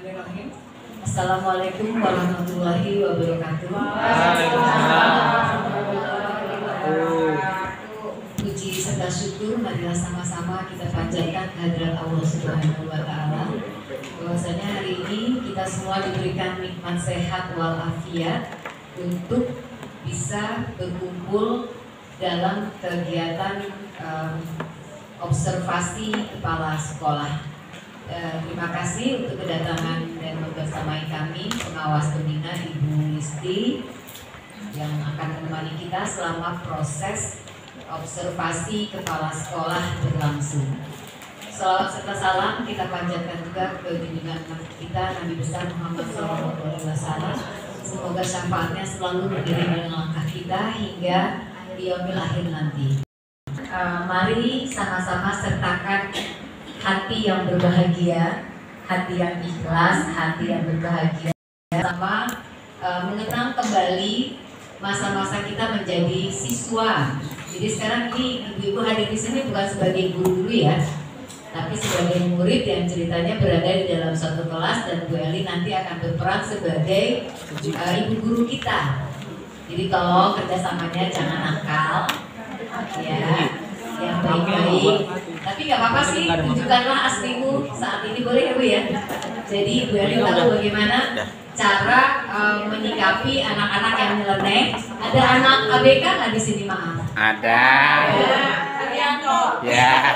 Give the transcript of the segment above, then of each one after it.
Bismillahirrahmanirrahim. Assalamualaikum warahmatullahi wabarakatuh. Puji serta syukur marilah sama-sama kita panjatkan kehadirat Allah Subhanahu wa taala. Bahwasanya hari ini kita semua diberikan nikmat sehat walafiat untuk bisa berkumpul dalam kegiatan observasi kepala sekolah. Terima kasih untuk kedatangan dan membersamai kami pengawas pembina Ibu Listi yang akan menemani kita selama proses observasi kepala sekolah berlangsung. Salawat serta salam kita panjatkan juga ke junjungan kita Nabi besar Muhammad SAW. Semoga syafaatnya selalu beriringan dengan langkah kita hingga yaumil akhir nanti. Mari sama-sama sertakan hati yang berbahagia, hati yang ikhlas, hati yang berbahagia, sama mengenang kembali masa-masa kita menjadi siswa. Jadi sekarang ini ibu-ibu hadir di sini bukan sebagai guru ya, tapi sebagai murid yang ceritanya berada di dalam suatu kelas, dan Bu Eli nanti akan berperan sebagai ibu guru kita. Jadi kalau kerjasamanya jangan nakal, ya, yang baik-baik. Tapi nggak apa-apa sih, tunjukkanlah aslimu saat ini, boleh ya Bu ya. Jadi Bu Eli tahu bagaimana cara menyikapi anak-anak yang nyeleneh. Ada anak ABK nggak di sini, maaf? Ada. Ya,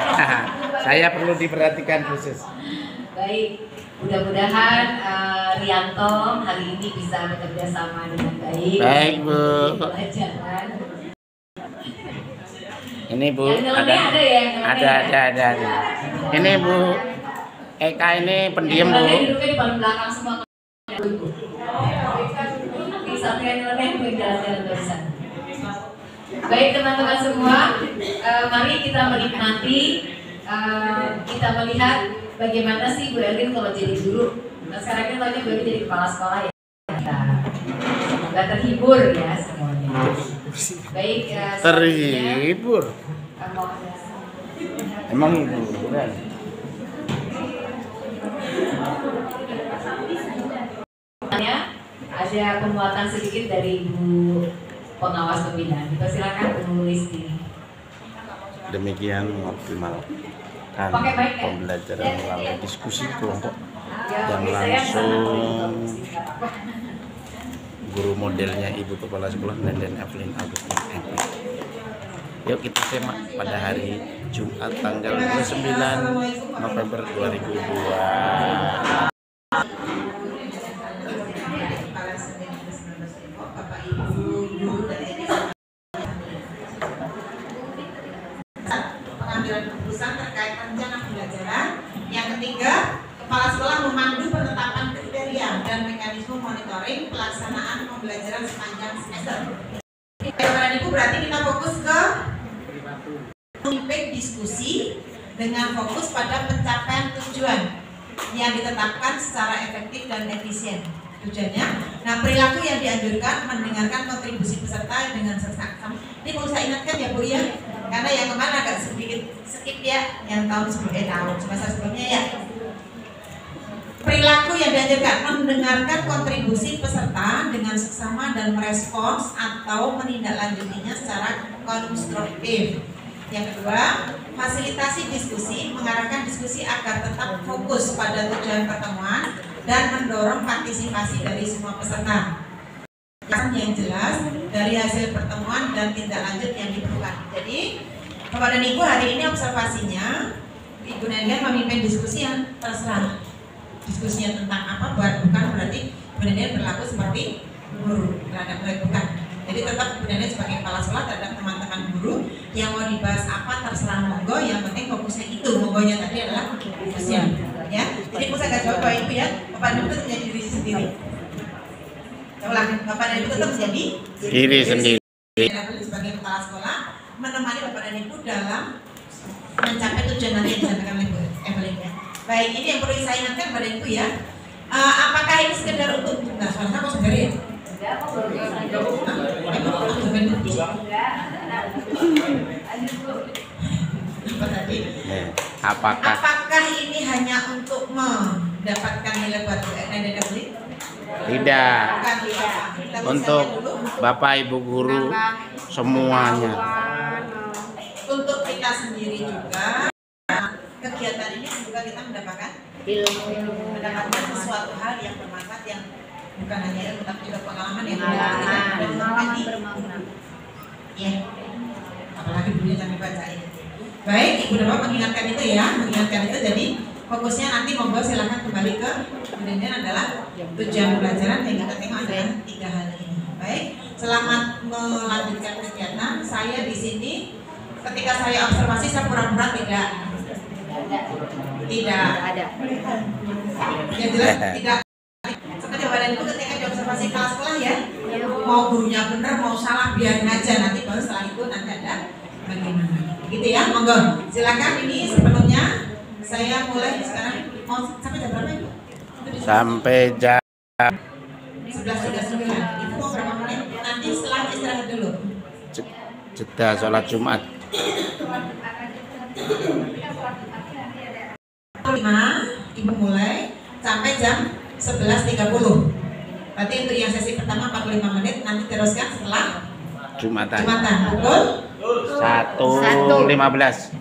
saya perlu diperhatikan khusus. Baik, mudah-mudahan Rianto hari ini bisa bekerja sama dengan baik. Baik Bu. Pelajaran. Ini Bu, ada ya? Ada. Ini Bu, Eka ini pendiam Bu. Duduknya di paling belakang semua. Di satu yang nyeleneh gue jalan-jalan barusan. Baik teman-teman semua, mari kita menikmati, kita melihat bagaimana sih Bu Elin kalau jadi guru. Nah, sekarang kita tahu Bu Elin jadi kepala sekolah ya. Semoga terhibur ya semuanya. Baik, terhibur. Emang hiburan. Ada pemuatan sedikit dari Ibu pengawas pembina. Silakan Bu Listi. Demikian mengoptimalkan pembelajaran melalui diskusi kelompok yang langsung guru modelnya Ibu Kepala Sekolah Nenden Evelyn Agustin MP. Yuk kita simak pada hari Jumat tanggal 29 November 2002. Pengambilan keputusan terkait rencana pembelajaran. Yang ketiga, kepala sekolah memandu penetapan kriteria dan mekanisme monitoring pelaksanaan pembelajaran sepanjang semester. Bapak Ibu, berarti kita fokus ke memimpin diskusi dengan fokus pada pencapaian tujuan yang ditetapkan secara efektif dan efisien. Tujuannya, nah perilaku yang dianjurkan mendengarkan kontribusi peserta dengan seksama. Ini perlu saya ingatkan ya Bu ya, karena yang kemarin agak sedikit skip ya, yang tahun semester sebelumnya ya. Perilaku yang dianjurkan mendengarkan kontribusi peserta dengan seksama dan merespons atau menindaklanjutinya secara konstruktif. Yang kedua, fasilitasi diskusi, mengarahkan diskusi agar tetap fokus pada tujuan pertemuan dan mendorong partisipasi dari semua peserta. Yang jelas dari hasil pertemuan dan tindak lanjut yang diperlukan. Jadi, Bapak dan Ibu, hari ini observasinya Ibu Nenden memimpin diskusi yang terserah. Diskusinya tentang apa, bukan berarti Ibu Nenden berlaku seperti guru terhadap mereka, bukan. Jadi tetap Ibu Nenden sebagai kepala sekolah terhadap teman-teman guru yang mau dibahas apa terserah monggo, yang penting fokusnya itu, monggonya tadi adalah fokusnya ya. Jadi saya nggak jawab Bapak Ibu ya, Bapak Ibu tetap menjadi diri sendiri. Saya ulangi, Bapak dan Ibu tetap menjadi diri sendiri. Sebagai kepala sekolah menemani Bapak dan Ibu dalam mencapai tujuan nanti yang disampaikan oleh Bu Evelyn ya. Baik, ini yang perlu saya ingatkan pada Ibu ya. Apakah ini sekedar untuk suara kok segar ya? Apakah ini hanya untuk mendapatkan nilai buat nilai Evelyn? Tidak. Bukan, kita Untuk lihat dulu. Bapak Ibu guru semuanya. Untuk kita sendiri juga, kegiatan ini juga kita mendapatkan sesuatu hal yang bermanfaat, yang bukan hanya ilmu tapi juga pengalaman yang ya, apalagi dunia sampai bacain. Baik, Ibu dapat mengingatkan itu ya, mengingatkan itu. Jadi fokusnya nanti monggo silahkan kembali ke kemudian adalah tujuan pelajaran yang kita tengok adalah 3 hal ini. Baik, selamat melanjutkan kegiatan. Saya di sini ketika saya observasi saya pura-pura tidak ada. Yang jelas tidak. Seperti jawaban itu ketika di observasi kelas sekolah ya, mau gurunya benar mau salah biarin aja, nanti baru setelah itu nanti ada bagaimana. Gitu ya, monggo. Silakan, ini sebelumnya saya mulai sekarang. Mau sampai jam berapa Ibu? Sampai jam 11.39. Itu mau berapa menit? Nanti setelah istirahat dulu. jeda sholat Jumat. 5 Ibu mulai sampai jam 11.30. Berarti untuk yang sesi pertama 45 menit, nanti teruskan setelah Jumatan. Betul? 1.15.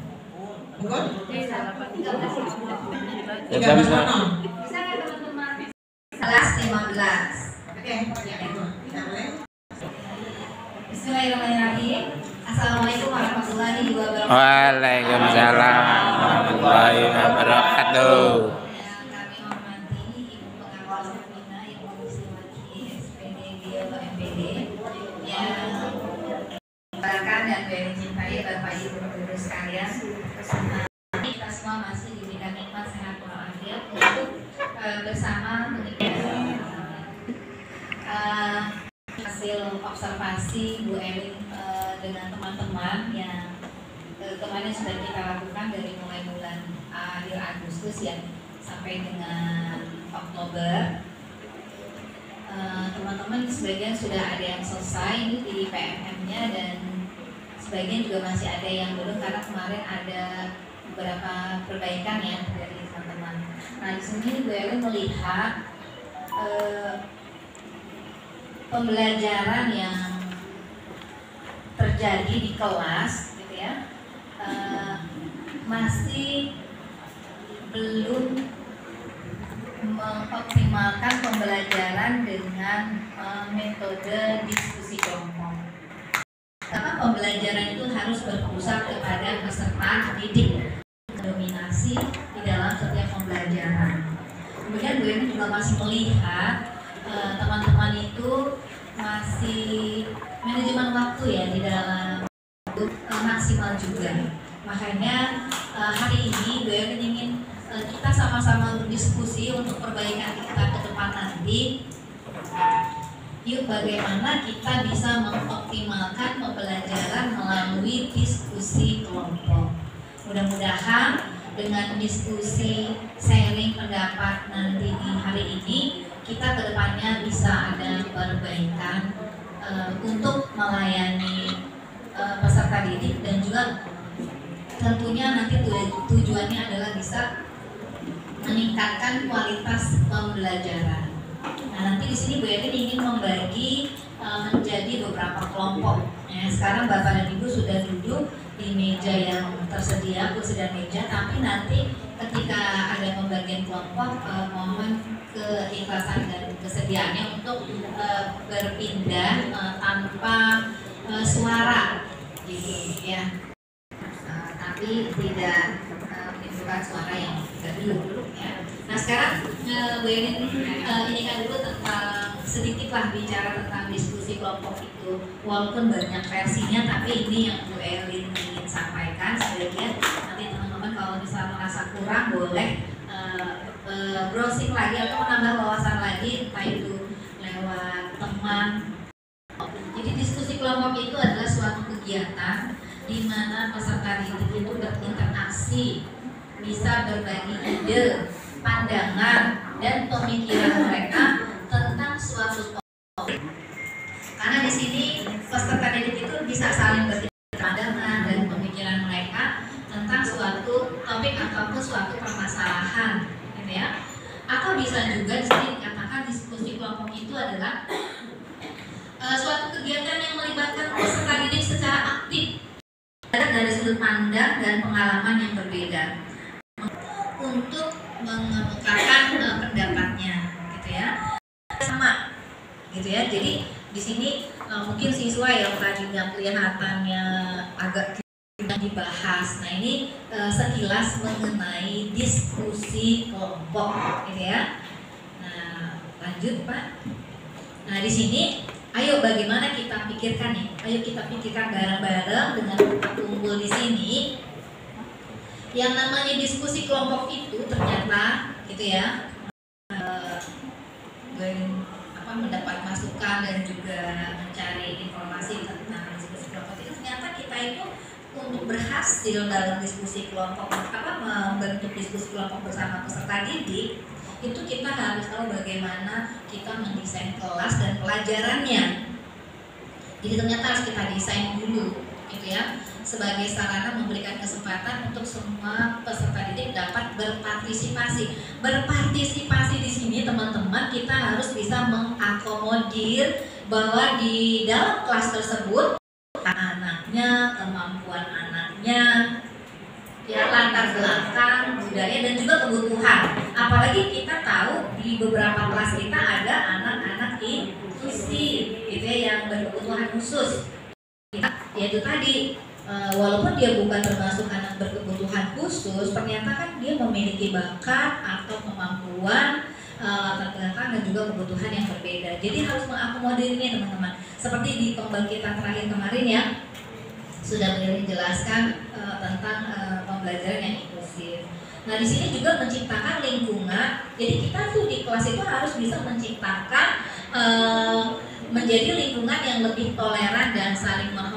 Betul? 13.00. Ya, jam Oke, kita mulai. Bismillahirrahmanirrahim. Assalamualaikum warahmatullahi wabarakatuh. Waalaikumsalam warahmatullahi wabarakatuh. Yang kami hormati Ibu Pengawas Pembina, Ibu Muslimati SPD atau MPD, yang banggakan dan beri cintai Bapak Ibu guru sekalian. Kita semua masih diberikan nikmat sehat walafiat untuk bersama menikmati hasil observasi Bu Elin dengan teman-teman yang kemarin sudah kita lakukan dari mulai bulan akhir Agustus ya sampai dengan Oktober. Teman-teman sebagian sudah ada yang selesai ini di PMM-nya dan sebagian juga masih ada yang belum karena kemarin ada beberapa perbaikan ya dari teman-teman. Nah di sini Bu Elin melihat pembelajaran yang terjadi di kelas gitu ya masih belum mengoptimalkan pembelajaran dengan metode diskusi kelompok. Karena pembelajaran itu harus berpusat kepada peserta didik, dominasi di dalam setiap pembelajaran. Kemudian Bu Elin juga masih melihat teman-teman itu masih manajemen waktu ya di dalam maksimal juga. Makanya hari ini Bu Elin ingin kita sama-sama berdiskusi untuk perbaikan kita ke depan nanti. Yuk bagaimana kita bisa mengoptimalkan pembelajaran melalui diskusi kelompok. Mudah-mudahan dengan diskusi sharing pendapat nanti di hari ini kita kedepannya bisa ada perbaikan untuk melayani peserta didik dan juga tentunya nanti tujuannya adalah bisa meningkatkan kualitas pembelajaran. Nah nanti di sini Bu Elin ingin membagi menjadi beberapa kelompok. Ya, sekarang Bapak dan Ibu sudah duduk di meja yang tersedia, kursi dan meja. Tapi nanti ketika ada pembagian kelompok, mohon keikhlasan dan kesediaannya untuk berpindah tanpa suara, gitu ya. Tapi tidak menimbulkan suara yang dulu ya. Nah sekarang Bu Elin ini kan dulu tentang sedikitlah bicara tentang diskusi kelompok itu. Walaupun banyak versinya, tapi ini yang Bu Elin ingin sampaikan sebagian. Nanti teman-teman kalau misalnya merasa kurang boleh browsing lagi atau menambah wawasan lagi, entah itu lewat teman. Jadi diskusi kelompok itu adalah suatu kegiatan di mana peserta didik itu berinteraksi, bisa berbagi ide, pandangan, dan pemikiran mereka tentang suatu topik. Karena di sini peserta didik itu bisa saling berbagi pandangan dan pemikiran mereka tentang suatu topik ataupun suatu permasalahan, gitu ya. Atau bisa juga di sini dikatakan diskusi kelompok itu adalah suatu kegiatan yang melibatkan peserta didik secara aktif dari sudut pandang dan pengalaman yang berbeda untuk mengemukakan pendapatnya, gitu ya, sama, gitu ya. Jadi di sini mungkin siswa yang tadinya kelihatannya agak tidak dibahas. Nah ini sekilas mengenai diskusi kelompok, gitu ya. Nah lanjut Pak. Nah di sini, ayo bagaimana kita pikirkan nih? Ayo kita pikirkan bareng-bareng dengan kita kumpul di sini. Yang namanya diskusi kelompok itu ternyata, gitu ya, mendapat masukan dan juga mencari informasi tentang diskusi kelompok itu, ternyata kita itu untuk berhasil dalam diskusi kelompok, membentuk diskusi kelompok bersama peserta didik, itu kita harus tahu bagaimana kita mendesain kelas dan pelajarannya. Jadi ternyata harus kita desain dulu, gitu ya, sebagai sarana memberikan kesempatan untuk semua peserta didik dapat berpartisipasi. Berpartisipasi di sini teman-teman, kita harus bisa mengakomodir bahwa di dalam kelas tersebut anaknya, kemampuan anaknya, ya, latar belakang, budaya dan juga kebutuhan. Apalagi kita tahu di beberapa kelas kita ada anak-anak inklusif, gitu ya, yang berkebutuhan khusus. Yaitu tadi, walaupun dia bukan termasuk anak berkebutuhan khusus, ternyata kan dia memiliki bakat atau kemampuan, latar belakang dan juga kebutuhan yang berbeda. Jadi harus mengakomodirnya teman-teman. Seperti di pembangkitan terakhir kemarin ya, sudah dijelaskan tentang pembelajaran yang inklusif. Nah di sini juga menciptakan lingkungan. Jadi kita tuh di kelas itu harus bisa menciptakan menjadi lingkungan yang lebih toleran dan saling menghormati